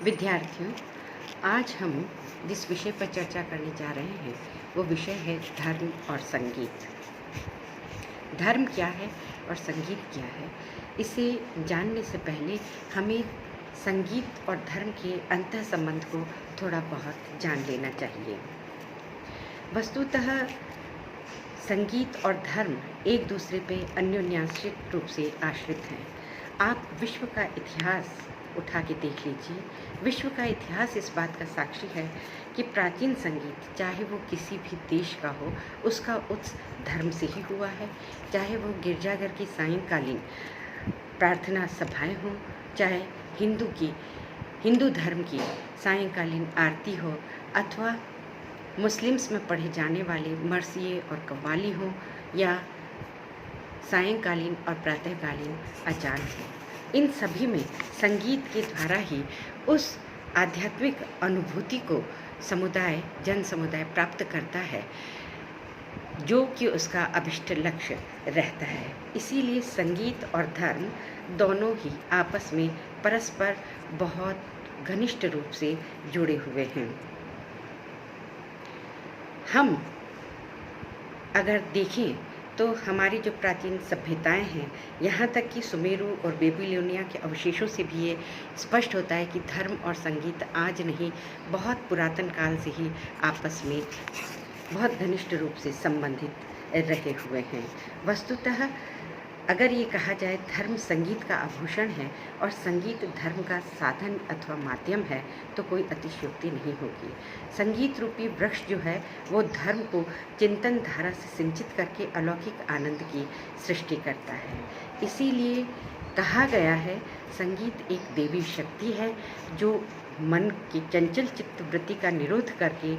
विद्यार्थियों, आज हम जिस विषय पर चर्चा करने जा रहे हैं वो विषय है धर्म और संगीत। धर्म क्या है और संगीत क्या है, इसे जानने से पहले हमें संगीत और धर्म के अंतः संबंध को थोड़ा बहुत जान लेना चाहिए। वस्तुतः संगीत और धर्म एक दूसरे पे अन्योन्याश्रित रूप से आश्रित हैं। आप विश्व का इतिहास उठा के देख लीजिए। विश्व का इतिहास इस बात का साक्षी है कि प्राचीन संगीत, चाहे वो किसी भी देश का हो, उसका उत्स धर्म से ही हुआ है। चाहे वो गिरजाघर की सायंकालीन प्रार्थना सभाएं हों, चाहे हिंदू धर्म की सायंकालीन आरती हो, अथवा मुस्लिम्स में पढ़े जाने वाले मरसिए और कव्वाली हो, या सायंकालीन और प्रातःकालीन अजान हो। इन सभी में संगीत के द्वारा ही उस आध्यात्मिक अनुभूति को जन समुदाय प्राप्त करता है, जो कि उसका अभिष्ट लक्ष्य रहता है। इसीलिए संगीत और धर्म दोनों ही आपस में परस्पर बहुत घनिष्ठ रूप से जुड़े हुए हैं। हम अगर देखें तो हमारी जो प्राचीन सभ्यताएं हैं, यहाँ तक कि सुमेरु और बेबीलोनिया के अवशेषों से भी ये स्पष्ट होता है कि धर्म और संगीत आज नहीं, बहुत पुरातन काल से ही आपस में बहुत घनिष्ठ रूप से संबंधित रहे हुए हैं। वस्तुतः अगर ये कहा जाए धर्म संगीत का आभूषण है और संगीत धर्म का साधन अथवा माध्यम है, तो कोई अतिशयोक्ति नहीं होगी। संगीत रूपी वृक्ष जो है वो धर्म को चिंतन धारा से सिंचित करके अलौकिक आनंद की सृष्टि करता है। इसीलिए कहा गया है संगीत एक देवी शक्ति है जो मन की चंचल चित्त वृत्ति का निरोध करके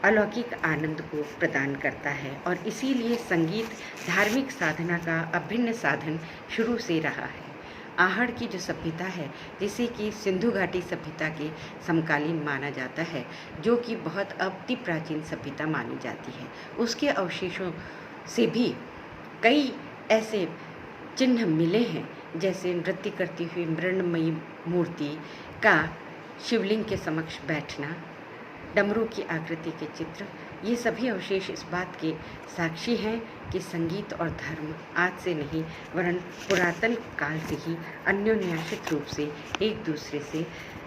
अलौकिक आनंद को प्रदान करता है, और इसीलिए संगीत धार्मिक साधना का अभिन्न साधन शुरू से रहा है। आहड़ की जो सभ्यता है, जिसे कि सिंधु घाटी सभ्यता के समकालीन माना जाता है, जो कि बहुत अति प्राचीन सभ्यता मानी जाती है, उसके अवशेषों से भी कई ऐसे चिन्ह मिले हैं, जैसे नृत्य करती हुई मृण्मयी मूर्ति का शिवलिंग के समक्ष बैठना, डमरू की आकृति के चित्र, ये सभी अवशेष इस बात के साक्षी हैं कि संगीत और धर्म आज से नहीं वरन पुरातन काल से ही अन्योन्याश्रित रूप से एक दूसरे से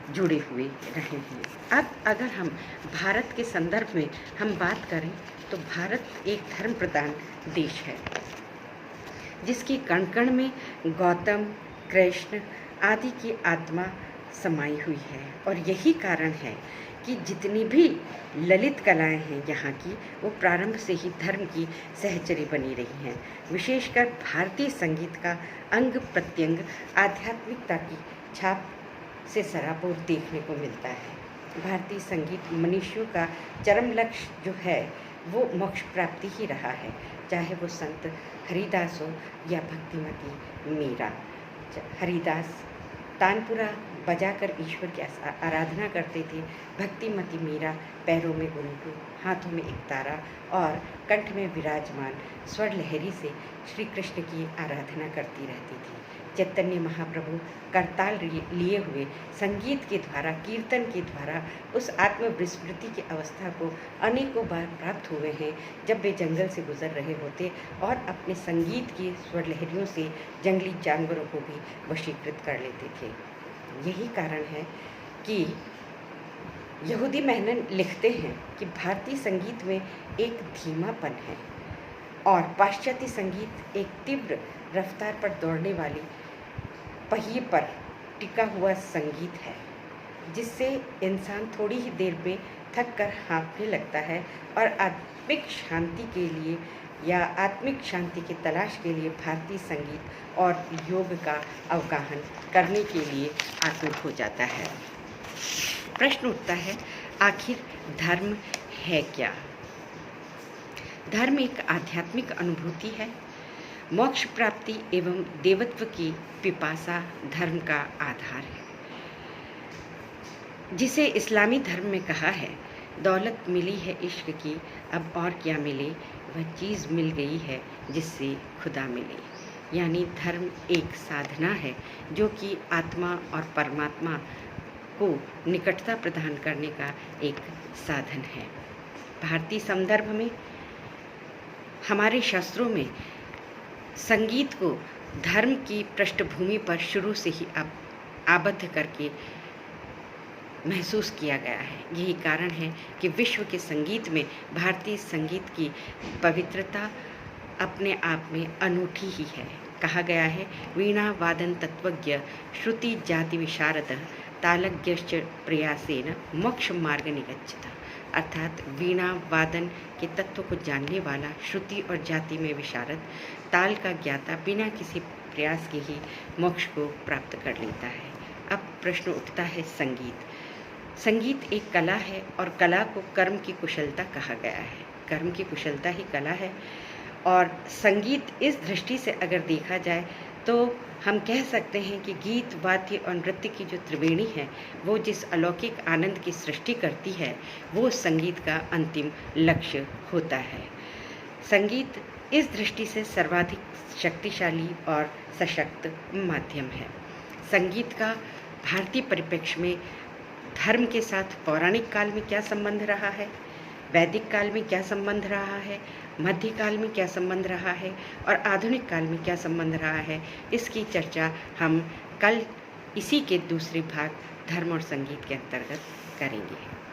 जुड़े हुए रहे हैं। अब अगर हम भारत के संदर्भ में हम बात करें तो भारत एक धर्म प्रधान देश है, जिसके कण कण में गौतम, कृष्ण आदि की आत्मा समाई हुई है, और यही कारण है कि जितनी भी ललित कलाएं हैं यहाँ की, वो प्रारंभ से ही धर्म की सहचरी बनी रही हैं। विशेषकर भारतीय संगीत का अंग प्रत्यंग आध्यात्मिकता की छाप से सराबोर देखने को मिलता है। भारतीय संगीत मनुष्यों का चरम लक्ष्य जो है वो मोक्ष प्राप्ति ही रहा है, चाहे वो संत हरिदास हो या भक्तिमती मीरा। हरिदास तानपुरा बजाकर ईश्वर की आराधना करते थे, भक्तिमती मीरा पैरों में घुंघरू, हाथों में एक तारा और कंठ में विराजमान स्वर लहरी से श्री कृष्ण की आराधना करती रहती थी। चैतन्य महाप्रभु करताल लिए हुए संगीत के द्वारा, कीर्तन के द्वारा उस आत्मविस्मृति की अवस्था को अनेकों बार प्राप्त हुए हैं, जब वे जंगल से गुजर रहे होते और अपने संगीत की स्वर लहरियों से जंगली जानवरों को भी वशीकृत कर लेते थे। यही कारण है कि यहूदी मेनन लिखते हैं कि भारतीय संगीत में एक धीमापन है और पाश्चात्य संगीत एक तीव्र रफ्तार पर दौड़ने वाली पहिए पर टिका हुआ संगीत है, जिससे इंसान थोड़ी ही देर में थक कर हाँफने लगता है और आत्मिक शांति की तलाश के लिए भारतीय संगीत और योग का अवगाहन करने के लिए आतुर हो जाता है। प्रश्न उठता है, आखिर धर्म है क्या? धर्म एक आध्यात्मिक अनुभूति है। मोक्ष प्राप्ति एवं देवत्व की पिपासा धर्म का आधार है, जिसे इस्लामी धर्म में कहा है, दौलत मिली है इश्क की, अब और क्या मिले, वह चीज़ मिल गई है जिससे खुदा मिले। यानी धर्म एक साधना है जो कि आत्मा और परमात्मा को निकटता प्रदान करने का एक साधन है। भारतीय संदर्भ में हमारे शास्त्रों में संगीत को धर्म की पृष्ठभूमि पर शुरू से ही आबद्ध करके महसूस किया गया है। यही कारण है कि विश्व के संगीत में भारतीय संगीत की पवित्रता अपने आप में अनूठी ही है। कहा गया है, वीणा वादन तत्वज्ञ श्रुति जाति विशारद तालज्ञश्च प्रयासेन मोक्ष मार्ग निगच्छति। अर्थात वीणा वादन के तत्व को जानने वाला, श्रुति और जाति में विशारद, ताल का ज्ञाता बिना किसी प्रयास के ही मोक्ष को प्राप्त कर लेता है। अब प्रश्न उठता है, संगीत एक कला है और कला को कर्म की कुशलता कहा गया है। कर्म की कुशलता ही कला है और संगीत इस दृष्टि से अगर देखा जाए तो हम कह सकते हैं कि गीत, वाद्य और नृत्य की जो त्रिवेणी है वो जिस अलौकिक आनंद की सृष्टि करती है वो संगीत का अंतिम लक्ष्य होता है। संगीत इस दृष्टि से सर्वाधिक शक्तिशाली और सशक्त माध्यम है। संगीत का भारतीय परिप्रेक्ष्य में धर्म के साथ पौराणिक काल में क्या संबंध रहा है, वैदिक काल में क्या संबंध रहा है, मध्यकाल में क्या संबंध रहा है और आधुनिक काल में क्या संबंध रहा है, इसकी चर्चा हम कल इसी के दूसरे भाग धर्म और संगीत के अंतर्गत करेंगे।